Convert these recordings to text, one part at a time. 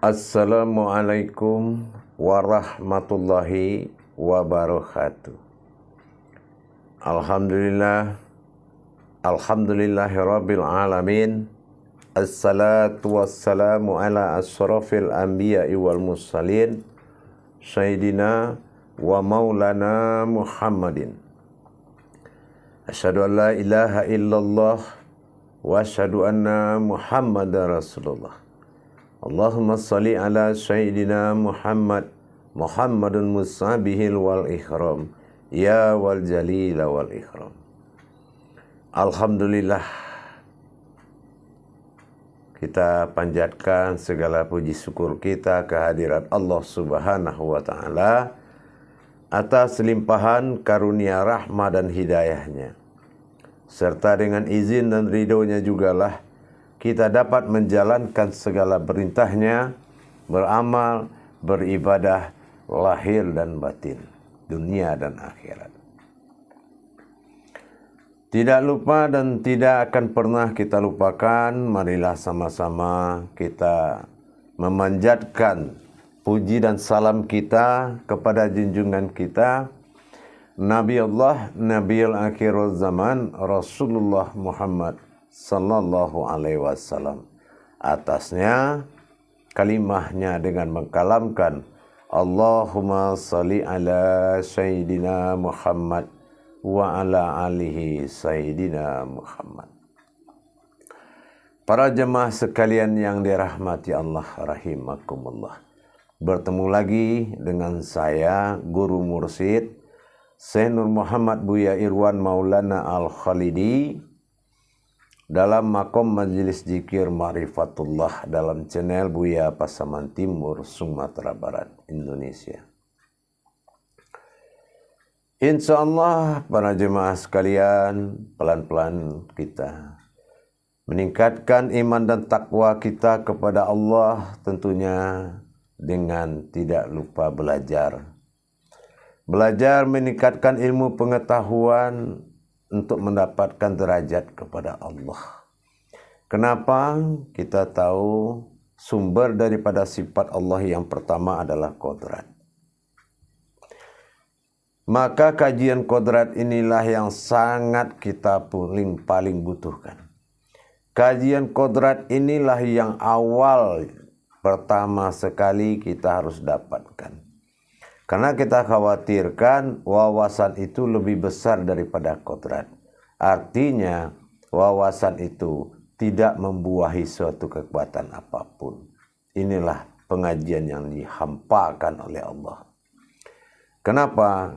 Assalamualaikum warahmatullahi wabarakatuh. Alhamdulillahirabbil alamin. Assalatu wassalamu ala asyrafil anbiya'i wal mursalin sayyidina wa maulana Muhammadin. Asyhadu an la ilaha illallah wa asyhadu anna Muhammadar Rasulullah. Allahumma salli ala sayyidina Muhammadun musabihil wal ikram ya wal jalila wal ikram. Alhamdulillah, kita panjatkan segala puji syukur kita kehadirat Allah Subhanahu wa ta'ala atas limpahan karunia rahmah dan hidayahnya, serta dengan izin dan ridhonya jugalah kita dapat menjalankan segala perintahnya, beramal, beribadah, lahir dan batin, dunia dan akhirat. Tidak lupa dan tidak akan pernah kita lupakan, marilah sama-sama kita memanjatkan puji dan salam kita kepada junjungan kita, Nabi Allah, Nabiul Akhirul Zaman, Rasulullah Muhammad sallallahu alaihi wasallam. Atasnya kalimahnya dengan mengkalamkan Allahumma salli ala sayyidina Muhammad wa ala alihi sayyidina Muhammad. Para jemaah sekalian yang dirahmati Allah rahimakumullah, bertemu lagi dengan saya Guru Mursyid Syekh Nur Muhammad Buya Irwan Maulana Al-Khalidi dalam makom Majelis Zikir Ma'rifatullah dalam channel Buya Pasaman Timur, Sumatera Barat, Indonesia. Insya Allah para jemaah sekalian, pelan-pelan kita meningkatkan iman dan takwa kita kepada Allah, tentunya dengan tidak lupa belajar. Belajar meningkatkan ilmu pengetahuan untuk mendapatkan derajat kepada Allah. Kenapa? Kita tahu sumber daripada sifat Allah yang pertama adalah qudrat. Maka kajian qudrat inilah yang sangat kita paling butuhkan. Kajian qudrat inilah yang awal pertama sekali kita harus dapatkan. Karena kita khawatirkan wawasan itu lebih besar daripada qudrat. Artinya wawasan itu tidak membuahi suatu kekuatan apapun. Inilah pengajian yang dihampakan oleh Allah. Kenapa?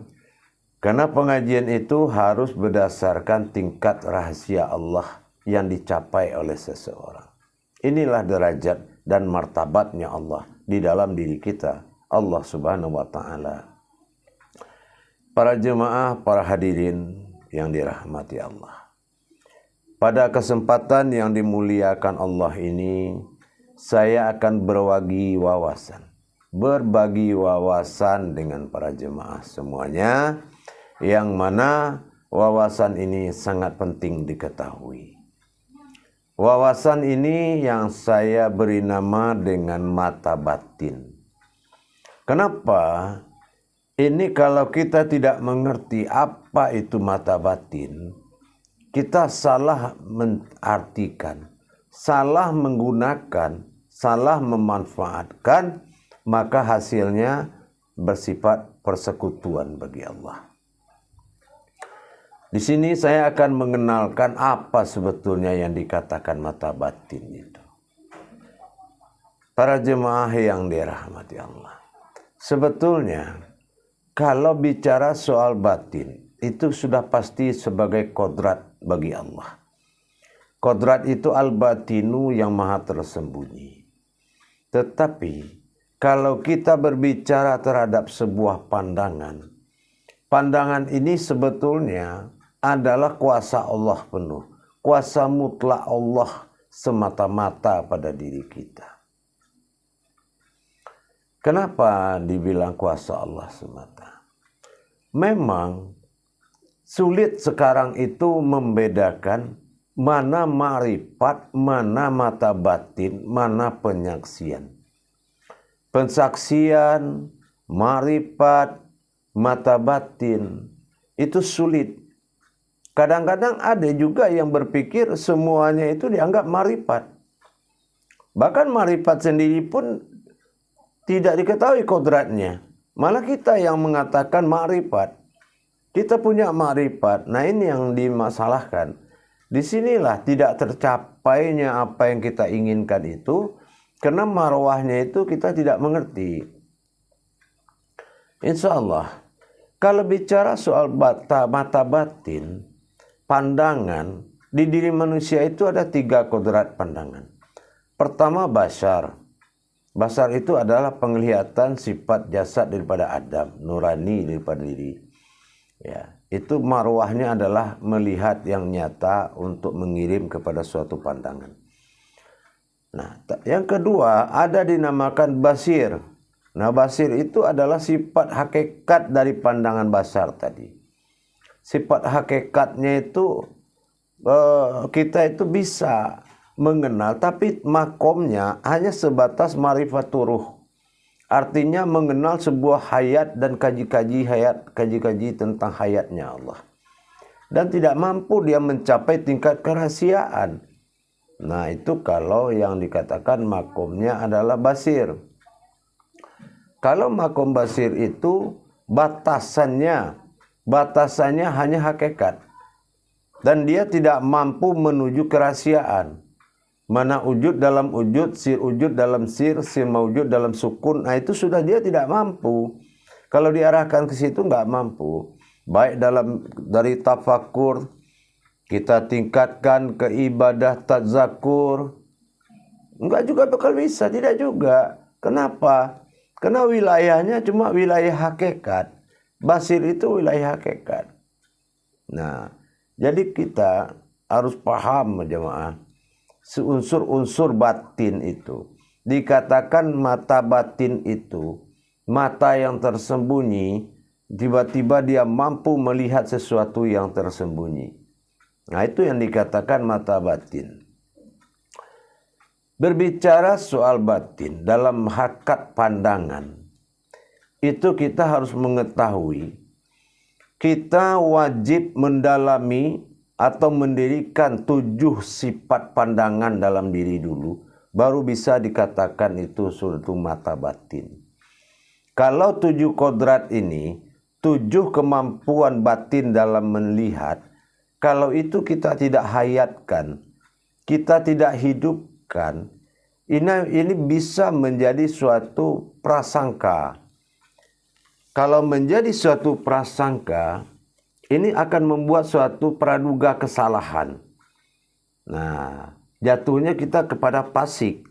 Karena pengajian itu harus berdasarkan tingkat rahasia Allah yang dicapai oleh seseorang. Inilah derajat dan martabatnya Allah di dalam diri kita, Allah Subhanahu wa ta'ala. Para jemaah, para hadirin yang dirahmati Allah, pada kesempatan yang dimuliakan Allah ini, saya akan berbagi wawasan dengan para jemaah semuanya, yang mana wawasan ini sangat penting diketahui. Wawasan ini yang saya beri nama dengan mata batin. Kenapa? Ini kalau kita tidak mengerti apa itu mata batin, kita salah mengartikan, salah menggunakan, salah memanfaatkan, maka hasilnya bersifat persekutuan bagi Allah. Di sini saya akan mengenalkan apa sebetulnya yang dikatakan mata batin itu. Para jemaah yang dirahmati Allah, sebetulnya kalau bicara soal batin, itu sudah pasti sebagai qudrat bagi Allah. Qudrat itu al-batinu yang maha tersembunyi. Tetapi kalau kita berbicara terhadap sebuah pandangan, pandangan ini sebetulnya adalah kuasa Allah penuh, kuasa mutlak Allah semata-mata pada diri kita. Kenapa dibilang kuasa Allah semata? Memang sulit sekarang itu membedakan mana ma'rifat, mana mata batin, mana penyaksian. pensaksian, marifat, mata batin. Itu sulit. Kadang-kadang ada juga yang berpikir semuanya itu dianggap marifat. Bahkan marifat sendiri pun tidak diketahui kodratnya. Malah kita yang mengatakan marifat. Kita punya marifat. Nah, ini yang dimasalahkan. Disinilah tidak tercapainya apa yang kita inginkan itu. Karena marwahnya itu kita tidak mengerti. Insya Allah. Kalau bicara soal mata batin, pandangan, di diri manusia itu ada 3 kodrat pandangan. Pertama, basar. Basar itu adalah penglihatan sifat jasad daripada Adam, nurani daripada diri. Ya, itu marwahnya adalah melihat yang nyata untuk mengirim kepada suatu pandangan. Nah, yang kedua ada dinamakan basir. Nah, basir itu adalah sifat hakikat dari pandangan basar tadi. Sifat hakikatnya itu kita itu bisa mengenal, tapi makomnya hanya sebatas marifatu ruh. Artinya mengenal sebuah hayat dan kaji-kaji tentang hayatnya Allah. Dan tidak mampu dia mencapai tingkat kerahasiaan. Nah, itu kalau yang dikatakan makomnya adalah basir. Kalau makom basir itu batasannya hanya hakikat. Dan dia tidak mampu menuju kerahasiaan. Mana wujud dalam wujud, sir wujud dalam sir mawujud dalam sukun. Nah, itu sudah dia tidak mampu. Kalau diarahkan ke situ nggak mampu. Baik dari tafakur, kita tingkatkan ke ibadah tadzakur. Enggak juga bakal bisa, tidak juga. Kenapa? Karena wilayahnya cuma wilayah hakikat. Basir itu wilayah hakikat. Nah, jadi kita harus paham jemaah. Unsur-unsur batin itu. Dikatakan mata batin itu. Mata yang tersembunyi. Tiba-tiba dia mampu melihat sesuatu yang tersembunyi. Nah, itu yang dikatakan mata batin. Berbicara soal batin dalam hakikat pandangan, itu kita harus mengetahui, kita wajib mendalami atau mendirikan 7 sifat pandangan dalam diri dulu, baru bisa dikatakan itu suatu mata batin. Kalau 7 kodrat ini, 7 kemampuan batin dalam melihat, kalau itu kita tidak hayatkan, kita tidak hidupkan, ini bisa menjadi suatu prasangka. Kalau menjadi suatu prasangka, ini akan membuat suatu praduga kesalahan. Nah, jatuhnya kita kepada fasik.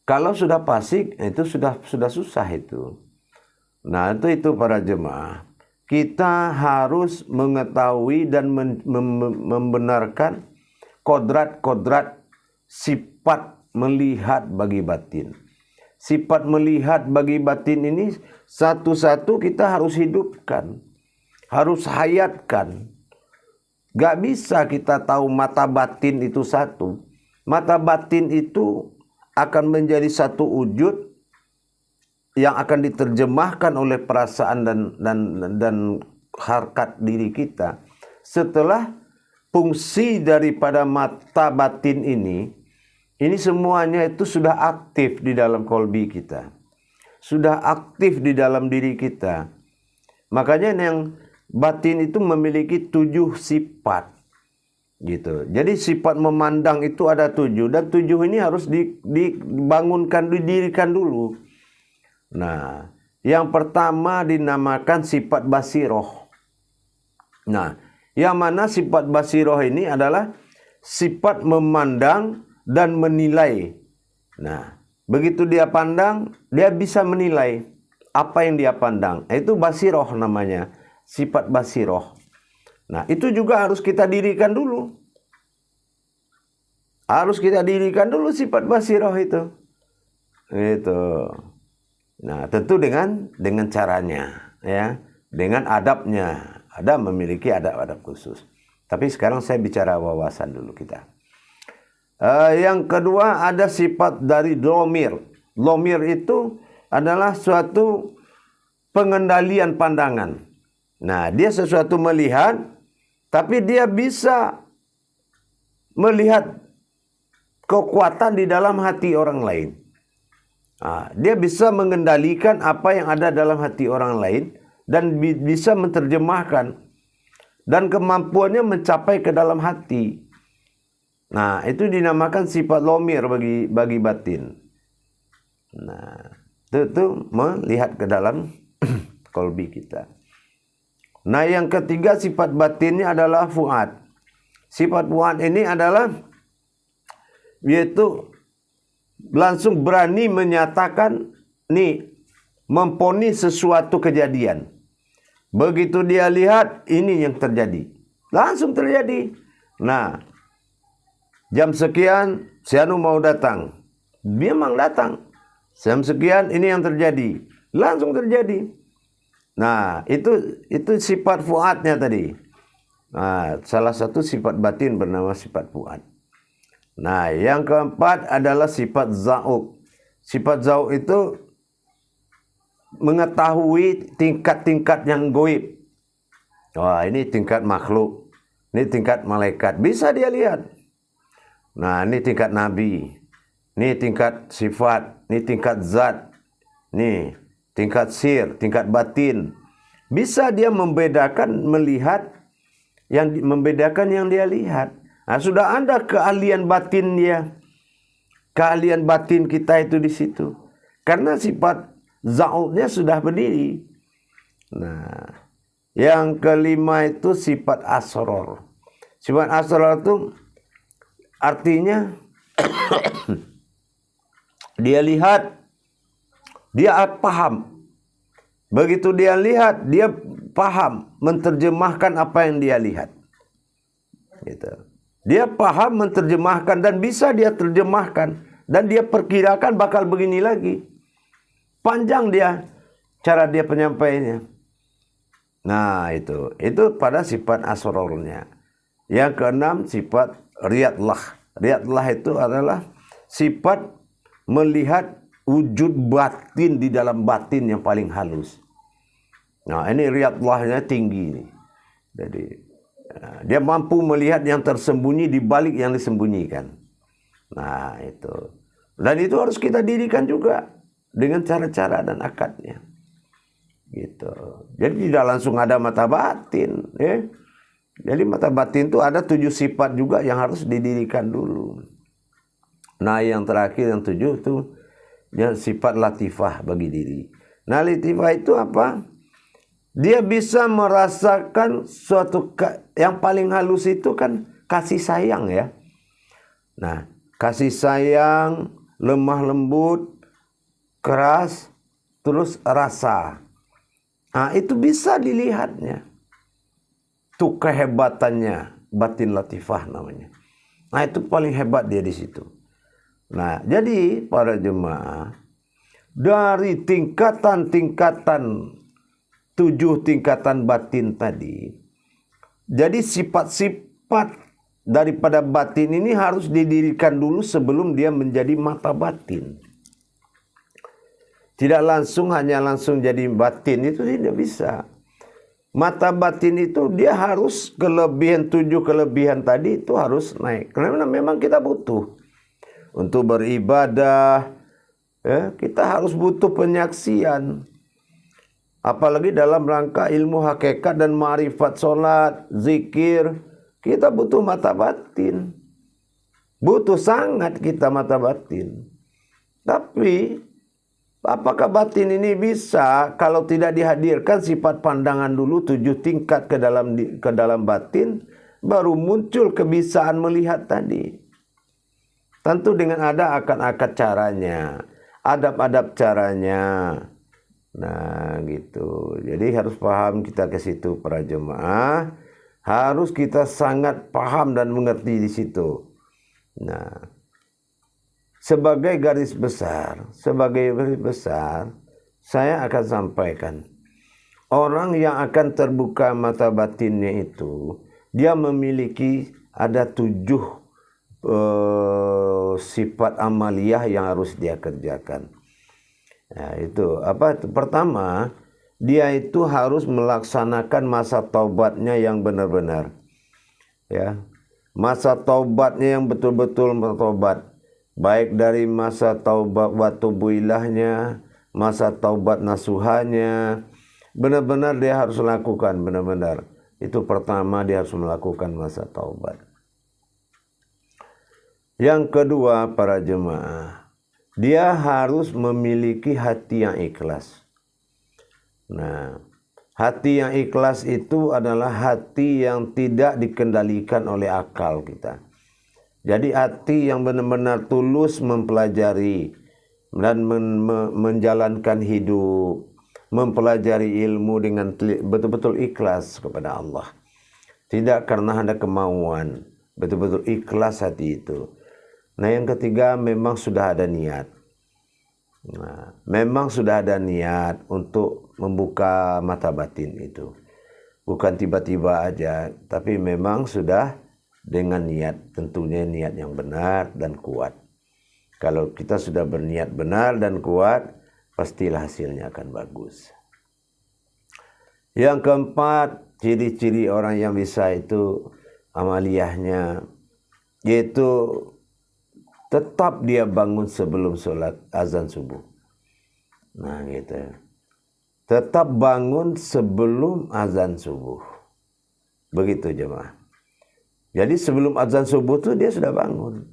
Kalau sudah fasik, itu sudah susah itu. Nah, itu para jemaah. Kita harus mengetahui dan membenarkan kodrat-kodrat sifat melihat bagi batin. Sifat melihat bagi batin ini satu-satu kita harus hidupkan. Harus hayatkan. Gak bisa kita tahu mata batin itu satu. Mata batin itu akan menjadi satu wujud yang akan diterjemahkan oleh perasaan dan harkat diri kita. Setelah fungsi daripada mata batin ini semuanya itu sudah aktif di dalam kolbi kita. Sudah aktif di dalam diri kita. Makanya yang batin itu memiliki 7 sifat. Gitu. Jadi sifat memandang itu ada 7. Dan 7 ini harus dibangunkan, didirikan dulu. Nah, yang pertama dinamakan sifat basiroh. Nah, yang mana sifat basiroh ini adalah sifat memandang dan menilai. Nah, begitu dia pandang, dia bisa menilai apa yang dia pandang. Itu basiroh namanya, sifat basiroh. Nah, itu juga harus kita dirikan dulu. Harus kita dirikan dulu sifat basiroh itu. Itu. Nah, tentu dengan caranya, ya, dengan adabnya. Ada memiliki adab-adab khusus. Tapi sekarang saya bicara wawasan dulu kita. Yang kedua ada sifat dari domir. Lomir itu adalah suatu pengendalian pandangan. Nah, dia sesuatu melihat, tapi dia bisa melihat kekuatan di dalam hati orang lain. Nah, dia bisa mengendalikan apa yang ada dalam hati orang lain dan bisa menerjemahkan, dan kemampuannya mencapai ke dalam hati. Nah, itu dinamakan sifat lomir bagi batin. Nah, itu melihat ke dalam kolbi kita. Nah, yang ketiga sifat batinnya adalah fuad. Sifat fuad ini adalah yaitu langsung berani menyatakan, memponis sesuatu kejadian. Begitu dia lihat, ini yang terjadi, langsung terjadi. Nah, jam sekian si anu mau datang, dia memang datang. Jam sekian ini yang terjadi, langsung terjadi. Nah, itu sifat fuadnya tadi. Nah, salah satu sifat batin bernama sifat fuad. Nah, yang keempat adalah sifat zauq. Sifat zauq itu mengetahui tingkat-tingkat yang goib. Wah, ini tingkat makhluk, ini tingkat malaikat, bisa dia lihat. Nah, ini tingkat nabi, ini tingkat sifat, ini tingkat zat, ini tingkat sir, tingkat batin. Bisa dia membedakan, melihat membedakan yang dia lihat. Nah, sudah ada keahlian batin dia. Keahlian batin kita itu di situ. Karena sifat zauqnya sudah berdiri. Nah, yang kelima itu sifat asror. Sifat asror itu artinya dia lihat, dia paham. Begitu dia lihat, dia paham menerjemahkan apa yang dia lihat. Gitu. Dia paham menerjemahkan dan bisa dia terjemahkan, dan dia perkirakan bakal begini lagi. Panjang dia cara dia penyampaiannya. Nah, itu pada sifat asrornya. Yang keenam sifat riyadlah. Riyadlah itu adalah sifat melihat wujud batin di dalam batin yang paling halus. Nah, ini riyadlahnya tinggi. Jadi dia mampu melihat yang tersembunyi di balik yang disembunyikan. Nah, itu. Dan itu harus kita dirikan juga dengan cara-cara dan akadnya. Gitu. Jadi tidak langsung ada mata batin, ya. Jadi mata batin itu ada 7 sifat juga yang harus didirikan dulu. Nah, yang terakhir yang 7 itu yang sifat latifah bagi diri. Nah, latifah itu apa? Dia bisa merasakan suatu yang paling halus itu kan kasih sayang, ya. Nah, kasih sayang, lemah lembut, keras, terus rasa. Nah, itu bisa dilihatnya. Itu kehebatannya, batin latifah namanya. Nah, itu paling hebat dia di situ. Nah, jadi para jemaah, dari tingkatan-tingkatan 7 tingkatan batin tadi, jadi sifat-sifat daripada batin ini harus didirikan dulu sebelum dia menjadi mata batin. Tidak langsung hanya langsung jadi batin, itu tidak bisa. Mata batin itu dia harus 7 kelebihan tadi itu harus naik. Karena memang kita butuh untuk beribadah, ya, kita harus butuh penyaksian. Apalagi dalam rangka ilmu hakikat dan ma'rifat, sholat, zikir, kita butuh mata batin. Butuh sangat kita mata batin. Tapi apakah batin ini bisa kalau tidak dihadirkan sifat pandangan dulu 7 tingkat ke dalam batin, baru muncul kebisaan melihat tadi. Tentu dengan ada akad-akad caranya, adab-adab caranya. Nah, gitu. Jadi harus paham kita ke situ para jemaah. Harus kita sangat paham dan mengerti di situ. Nah, sebagai garis besar, saya akan sampaikan. Orang yang akan terbuka mata batinnya itu, dia memiliki ada 7 sifat amaliyah yang harus dia kerjakan. Nah, itu apa? Pertama, dia itu harus melaksanakan masa taubatnya yang benar-benar. Ya. Masa taubatnya yang betul-betul bertobat. Baik dari masa taubat wa tubu ilahnya, masa taubat nasuhanya, benar-benar dia harus lakukan, benar-benar. Itu pertama, dia harus melakukan masa taubat. Yang kedua, para jemaah, dia harus memiliki hati yang ikhlas. Nah, hati yang ikhlas itu adalah hati yang tidak dikendalikan oleh akal kita. Jadi hati yang benar-benar tulus mempelajari dan menjalankan hidup, mempelajari ilmu dengan betul-betul ikhlas kepada Allah. Tidak karena ada kemauan, betul-betul ikhlas hati itu. Nah, yang ketiga, memang sudah ada niat. Nah, memang sudah ada niat untuk membuka mata batin itu. Bukan tiba-tiba aja, tapi memang sudah dengan niat, tentunya niat yang benar dan kuat. Kalau kita sudah berniat benar dan kuat, pastilah hasilnya akan bagus. Yang keempat, ciri-ciri orang yang bisa itu amaliyahnya, yaitu tetap dia bangun sebelum sholat azan subuh. Nah gitu. Tetap bangun sebelum azan subuh. Begitu jemaah. Jadi sebelum azan subuh itu dia sudah bangun.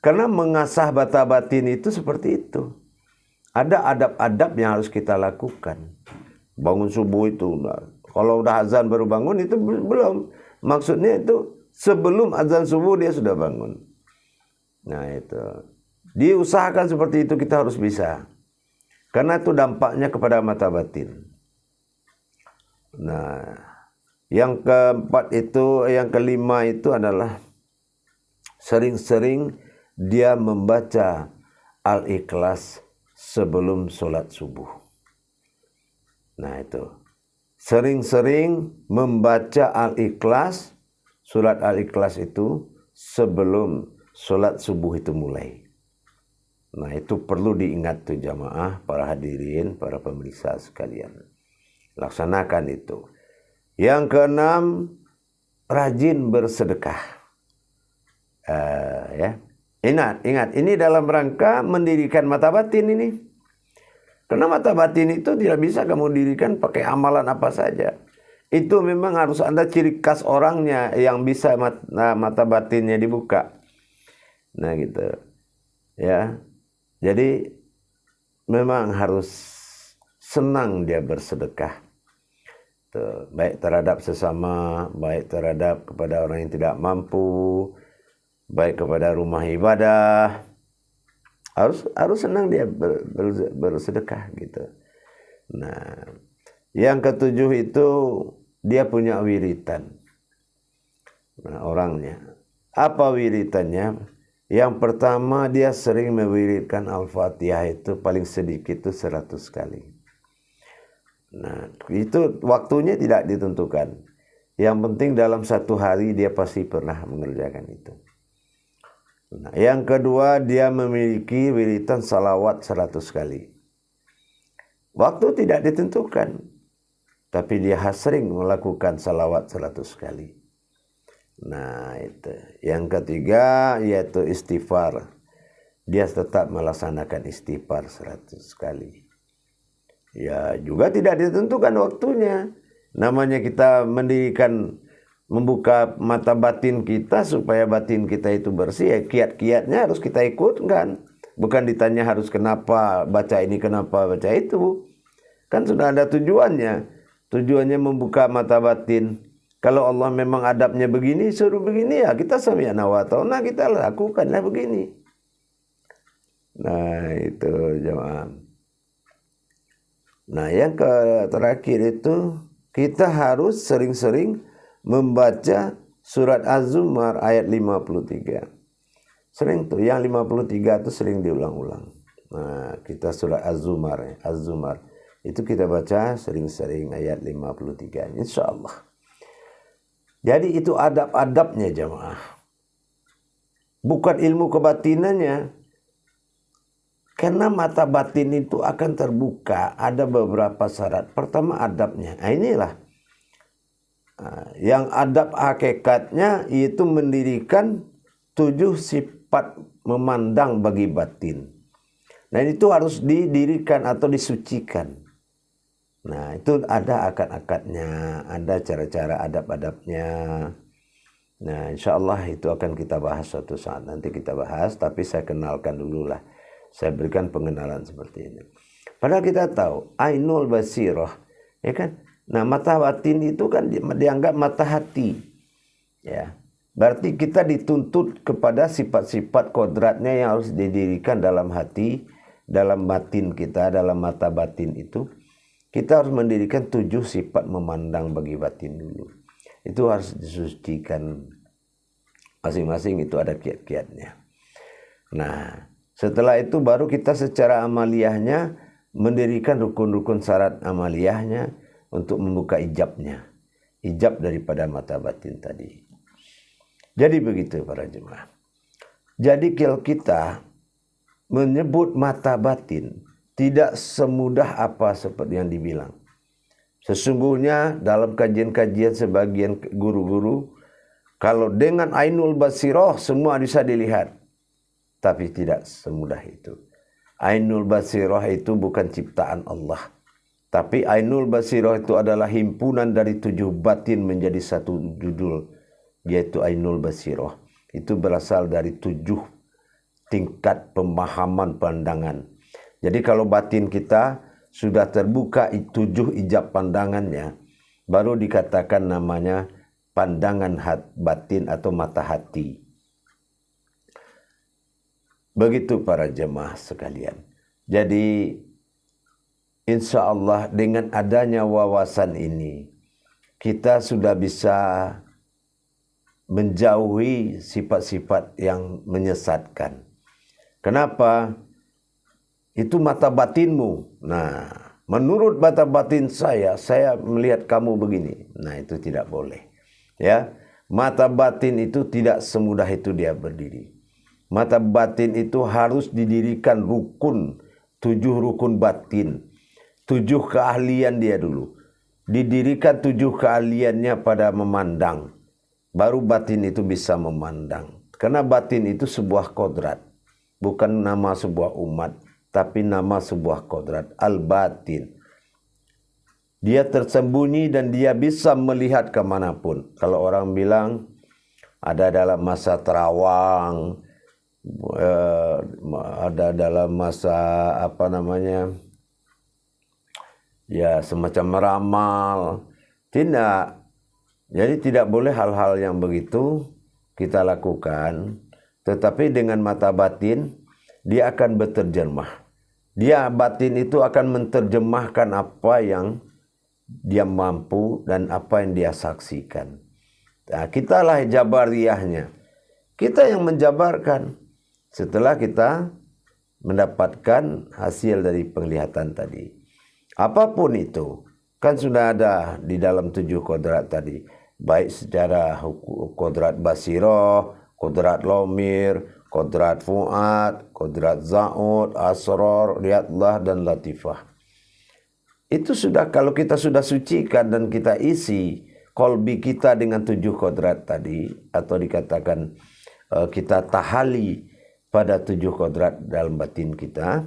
Karena mengasah bata batin itu seperti itu. Ada adab-adab yang harus kita lakukan. Bangun subuh itu. Kalau udah azan baru bangun itu belum. Maksudnya itu sebelum azan subuh dia sudah bangun. Nah itu, diusahakan seperti itu, kita harus bisa. Karena itu dampaknya kepada mata batin. Nah, yang keempat itu, yang kelima itu adalah sering-sering dia membaca Al-Ikhlas sebelum sholat subuh. Nah itu, sering-sering membaca Al-Ikhlas, surat Al-Ikhlas itu sebelum sholat subuh itu mulai. Nah itu perlu diingat tuh jamaah, para hadirin, para pemirsa sekalian. Laksanakan itu. Yang keenam, rajin bersedekah. Ya, ingat, ini dalam rangka mendirikan mata batin ini. Karena mata batin itu tidak bisa kamu dirikan pakai amalan apa saja. Itu memang harus ada ciri khas orangnya yang bisa mata batinnya dibuka. Nah gitu ya, jadi memang harus senang dia bersedekah. Tuh, baik terhadap sesama, baik terhadap kepada orang yang tidak mampu, baik kepada rumah ibadah. Harus senang dia bersedekah gitu. Nah, yang ketujuh itu dia punya wiritan. Nah, orangnya apa wiritannya? Yang pertama, dia sering mewiridkan Al-Fatihah itu paling sedikit itu 100 kali. Nah, itu waktunya tidak ditentukan. Yang penting dalam satu hari dia pasti pernah mengerjakan itu. Nah, yang kedua, dia memiliki wiritan salawat 100 kali. Waktu tidak ditentukan, tapi dia sering melakukan salawat 100 kali. Nah itu. Yang ketiga yaitu istighfar. Dia tetap melaksanakan istighfar 100 kali. Ya juga tidak ditentukan waktunya. Namanya kita mendirikan, membuka mata batin kita supaya batin kita itu bersih. Ya kiat-kiatnya harus kita ikutkan. Bukan ditanya harus kenapa baca ini, kenapa baca itu. Kan sudah ada tujuannya. Tujuannya membuka mata batin. Kalau Allah memang adabnya begini, suruh begini, ya kita sami'na wa ta'na, kita lakukanlah begini. Nah itu jemaah. Nah yang terakhir itu, kita harus sering-sering membaca surat Az-Zumar ayat 53. Sering tuh, yang 53 itu sering diulang-ulang. Nah kita surat Az-Zumar, Az-Zumar. Itu kita baca sering-sering ayat 53, insya Allah. Jadi itu adab-adabnya jemaah. Bukan ilmu kebatinannya. Karena mata batin itu akan terbuka, ada beberapa syarat. Pertama adabnya. Nah, inilah yang adab hakikatnya itu mendirikan 7 sifat memandang bagi batin. Nah, itu harus didirikan atau disucikan. Nah, itu ada akad-akadnya, ada cara-cara adab-adabnya. Nah, insya Allah itu akan kita bahas suatu saat. Nanti kita bahas, tapi saya kenalkan dulu lah. Saya berikan pengenalan seperti ini. Padahal kita tahu, ainul basirah, ya kan? Nah, mata batin itu kan dianggap mata hati. Ya. Berarti kita dituntut kepada sifat-sifat kodratnya yang harus didirikan dalam hati, dalam batin kita, dalam mata batin itu. Kita harus mendirikan 7 sifat memandang bagi batin dulu. Itu harus disucikan. Masing-masing itu ada kiat-kiatnya. Nah, setelah itu baru kita secara amaliyahnya mendirikan rukun-rukun syarat amaliyahnya untuk membuka ijabnya. Ijab daripada mata batin tadi. Jadi begitu para jemaah. Jadi kalau kita menyebut mata batin tidak semudah apa seperti yang dibilang. Sesungguhnya dalam kajian-kajian sebagian guru-guru, kalau dengan ainul basirah semua bisa dilihat. Tapi tidak semudah itu. Ainul basirah itu bukan ciptaan Allah. Tapi ainul basirah itu adalah himpunan dari 7 batin menjadi satu judul. Yaitu ainul basirah. Itu berasal dari 7 tingkat pemahaman pandangan. Jadi kalau batin kita sudah terbuka 7 ijab pandangannya, baru dikatakan namanya pandangan batin atau mata hati. Begitu para jemaah sekalian. Jadi insya Allah dengan adanya wawasan ini, kita sudah bisa menjauhi sifat-sifat yang menyesatkan. Kenapa? Itu mata batinmu. Nah, menurut mata batin saya melihat kamu begini. Nah, itu tidak boleh. Ya, mata batin itu tidak semudah itu dia berdiri. Mata batin itu harus didirikan rukun, 7 rukun batin, 7 keahlian dia dulu. Didirikan 7 keahliannya pada memandang. Baru batin itu bisa memandang. Karena batin itu sebuah kodrat. Bukan nama sebuah umat, tapi nama sebuah kodrat. Al-batin. Dia tersembunyi dan dia bisa melihat kemanapun. Kalau orang bilang ada dalam masa terawang, ada dalam masa ya semacam meramal. Tidak. Jadi tidak boleh hal-hal yang begitu kita lakukan. Tetapi dengan mata batin dia akan berterjemah. Batin itu akan menterjemahkan apa yang dia mampu dan apa yang dia saksikan. Nah, kitalah jabariyahnya. Kita yang menjabarkan. Setelah kita mendapatkan hasil dari penglihatan tadi. Apapun itu, kan sudah ada di dalam 7 kodrat tadi. Baik secara kodrat basirah, kodrat lomir, kodrat fuad, kodrat za'ud, asrar, riyadlah, dan latifah. Itu sudah, kalau kita sudah sucikan dan kita isi kolbi kita dengan 7 kodrat tadi, atau dikatakan kita tahali pada 7 kodrat dalam batin kita,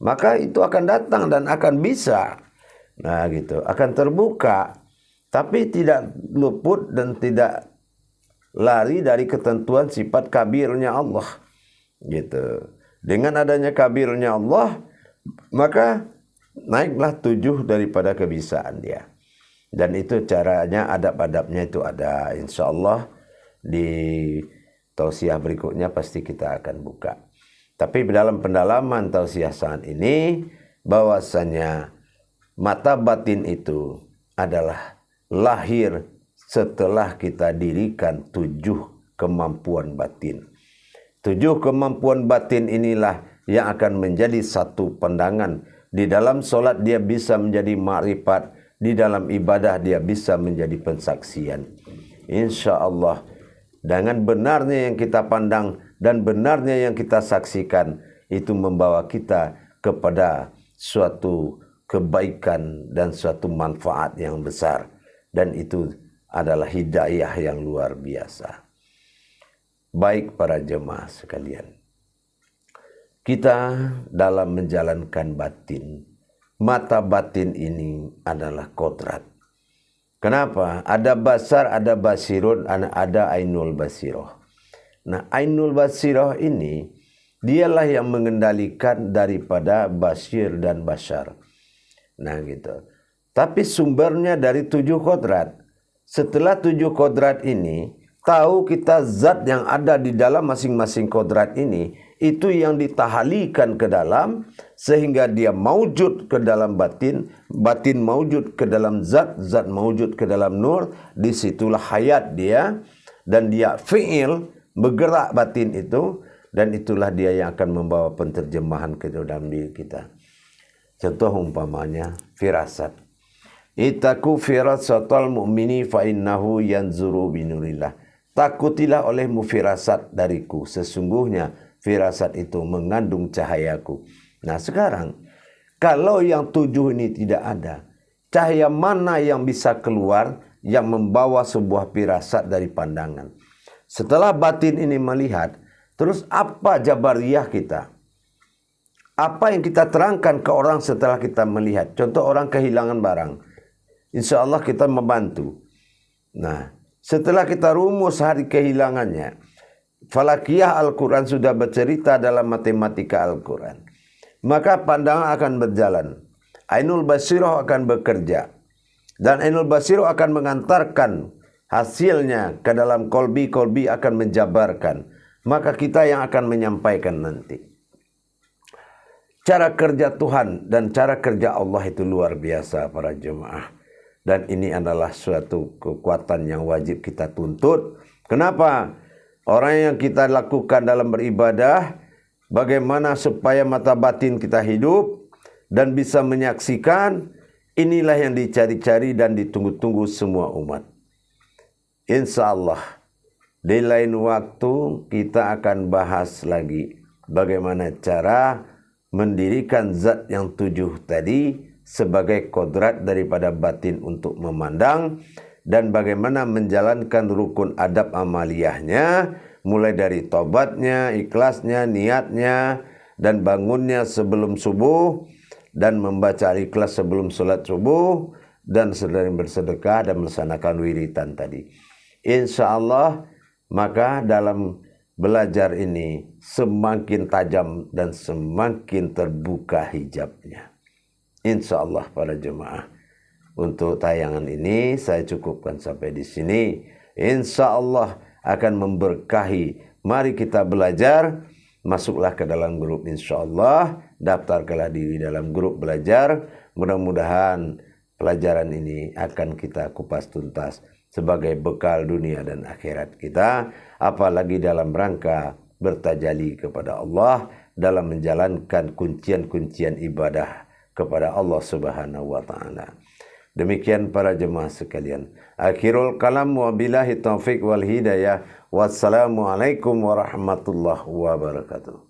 maka itu akan datang dan akan bisa. Nah gitu, akan terbuka, tapi tidak luput dan tidak lari dari ketentuan sifat kabirnya Allah. Gitu. Dengan adanya kabirnya Allah, maka naiklah 7 daripada kebisaan dia. Dan itu caranya, adab-adabnya itu ada. Insya Allah di tausiah berikutnya pasti kita akan buka. Tapi dalam pendalaman tausiah saat ini, bahwasanya mata batin itu adalah lahir setelah kita dirikan 7 kemampuan batin. 7 kemampuan batin inilah yang akan menjadi satu pandangan. Di dalam solat dia bisa menjadi ma'rifat, di dalam ibadah dia bisa menjadi pensaksian. Insya Allah dengan benarnya yang kita pandang dan benarnya yang kita saksikan, itu membawa kita kepada suatu kebaikan dan suatu manfaat yang besar, dan itu adalah hidayah yang luar biasa. Baik para jemaah sekalian, kita dalam menjalankan batin, mata batin ini adalah kodrat. Kenapa? Ada basar, ada basirun, ada ainul basiroh. Nah, ainul basiroh ini dialah yang mengendalikan daripada basir dan basar. Nah gitu. Tapi sumbernya dari 7 kodrat. Setelah 7 kodrat ini, tahu kita zat yang ada di dalam masing-masing kodrat ini, itu yang ditahalikan ke dalam, sehingga dia maujud ke dalam batin, batin maujud ke dalam zat, zat maujud ke dalam nur. Disitulah hayat dia, dan dia fi'il, bergerak batin itu, dan itulah dia yang akan membawa penterjemahan ke dalam diri kita. Contoh umpamanya firasat. Itaku firasatal mu'mini fa innahu yanzuru binurillah. Takutilah olehmu firasat dariku, sesungguhnya firasat itu mengandung cahayaku. Nah sekarang, kalau yang 7 ini tidak ada, cahaya mana yang bisa keluar yang membawa sebuah firasat dari pandangan? Setelah batin ini melihat, terus apa jabariyah kita? Apa yang kita terangkan ke orang setelah kita melihat? Contoh orang kehilangan barang, insya Allah kita membantu. Nah setelah kita rumus hari kehilangannya, falakiyah Al-Quran sudah bercerita dalam matematika Al-Quran, maka pandangan akan berjalan, ainul basiroh akan bekerja, dan ainul basiroh akan mengantarkan hasilnya ke dalam kolbi, kolbi akan menjabarkan, maka kita yang akan menyampaikan nanti. Cara kerja Tuhan dan cara kerja Allah itu luar biasa para jemaah, dan ini adalah suatu kekuatan yang wajib kita tuntut. Kenapa? Orang yang kita lakukan dalam beribadah, bagaimana supaya mata batin kita hidup dan bisa menyaksikan, inilah yang dicari-cari dan ditunggu-tunggu semua umat. Insya Allah, di lain waktu kita akan bahas lagi bagaimana cara mendirikan zat yang 7 tadi sebagai kodrat daripada batin untuk memandang, dan bagaimana menjalankan rukun adab amaliyahnya, mulai dari tobatnya, ikhlasnya, niatnya, dan bangunnya sebelum subuh, dan membaca ikhlas sebelum sholat subuh, dan sering bersedekah dan melaksanakan wiritan tadi. Insya Allah, maka dalam belajar ini semakin tajam dan semakin terbuka hijabnya. Insya Allah para jemaah. Untuk tayangan ini saya cukupkan sampai di sini. Insya Allah akan memberkahi. Mari kita belajar. Masuklah ke dalam grup insya Allah. Daftarkanlah diri dalam grup belajar. Mudah-mudahan pelajaran ini akan kita kupas tuntas sebagai bekal dunia dan akhirat kita. Apalagi dalam rangka bertajali kepada Allah dalam menjalankan kuncian-kuncian ibadah kepada Allah Subhanahu wa taala. Demikian para jemaah sekalian. Akhirul kalam wa billahi taufiq wal hidayah. Wassalamualaikum warahmatullahi wabarakatuh.